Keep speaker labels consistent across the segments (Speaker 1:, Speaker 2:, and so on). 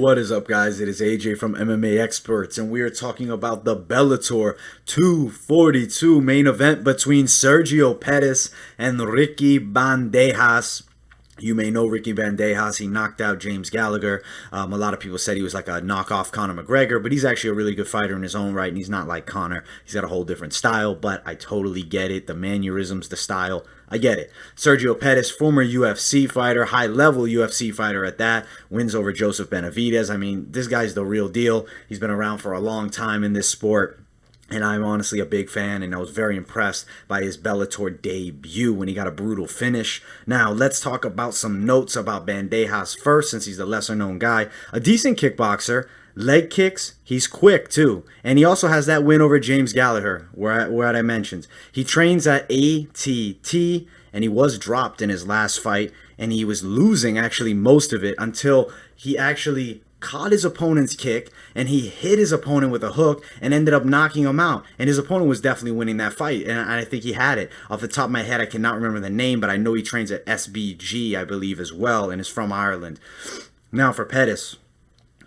Speaker 1: What is up, guys? It is AJ from MMA Experts, and we are talking about the Bellator 242 main event between Sergio Pettis and Ricky Bandejas. You may know Ricky Bandejas. He knocked out James Gallagher. A lot of people said he was like a knockoff Conor McGregor, but he's actually a really good fighter in his own right, and he's not like Conor. He's got a whole different style, but I totally get it. The mannerisms, the style, I get it. Sergio Pettis, former UFC fighter, high-level UFC fighter at that, wins over Joseph Benavidez. I mean, this guy's the real deal. He's been around for a long time in this sport. And I'm honestly a big fan, and I was very impressed by his Bellator debut when he got a brutal finish. Now, let's talk about some notes about Bandejas first, since he's the lesser-known guy. A decent kickboxer, leg kicks, he's quick too. And he also has that win over James Gallagher, where I mentioned. He trains at ATT, and he was dropped in his last fight, and he was losing actually most of it until he actually caught his opponent's kick, and he hit his opponent with a hook and ended up knocking him out. And his opponent was definitely winning that fight, and I think he had it. Off the top of my head, I cannot remember the name, but I know he trains at SBG, I believe, as well, and is from Ireland. Now for Pettis,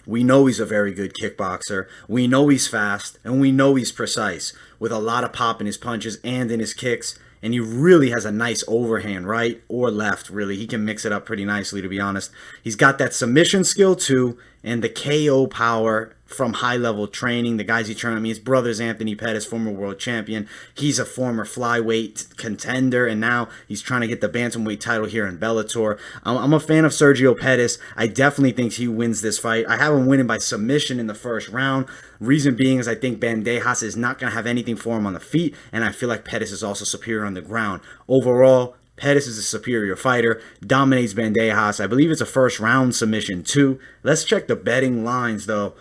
Speaker 1: we know he's a very good kickboxer. We know he's fast, and we know he's precise, with a lot of pop in his punches and in his kicks. And he really has a nice overhand, right or left, really. He can mix it up pretty nicely, to be honest. He's got that submission skill, too, and the KO power from high-level training. The guys he trained, his brother's Anthony Pettis, former world champion. He's a former flyweight contender, and now he's trying to get the bantamweight title here in Bellator. I'm a fan of Sergio Pettis. I definitely think he wins this fight. I have him winning by submission in the first round. Reason being is I think Bandejas is not going to have anything for him on the feet, and I feel like Pettis is also superior on the ground. Overall, Pettis is a superior fighter, dominates Bandejas. I believe it's a first round submission too. Let's check the betting lines though.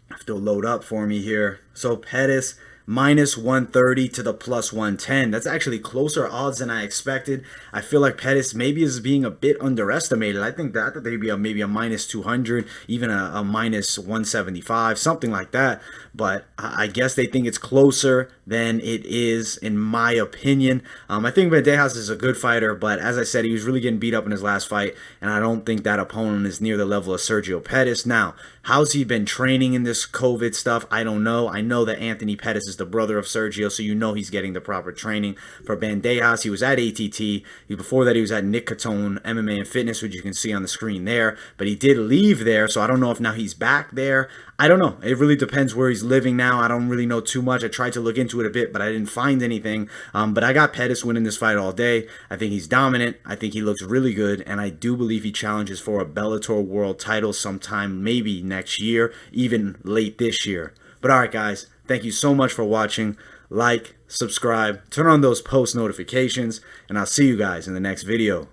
Speaker 1: I have to load up for me here. So Pettis minus 130 to the plus 110. That's actually closer odds than I expected. I feel like Pettis maybe is being a bit underestimated. I thought they'd be maybe a minus 200, even a minus 175, something like that. But I guess they think it's closer than it is, in my opinion. I think Bandejas is a good fighter, but as I said, he was really getting beat up in his last fight, and I don't think that opponent is near the level of Sergio Pettis. Now, how's he been training in this COVID stuff? I don't know. I know that Anthony Pettis is the brother of Sergio, so you know he's getting the proper training. For Bandejas, he was at ATT. Before that, he was at Nick Catone MMA and Fitness, which you can see on the screen there. But he did leave there, so I don't know if now he's back there. I don't know. It really depends where he's living now. I don't really know too much. I tried to look into it a bit, but I didn't find anything. But I got Pettis winning this fight all day. I think he's dominant. I think he looks really good, and I do believe he challenges for a Bellator world title sometime maybe next year, even late this year. But all right, guys, thank you so much for watching. Like, subscribe, turn on those post notifications, and I'll see you guys in the next video.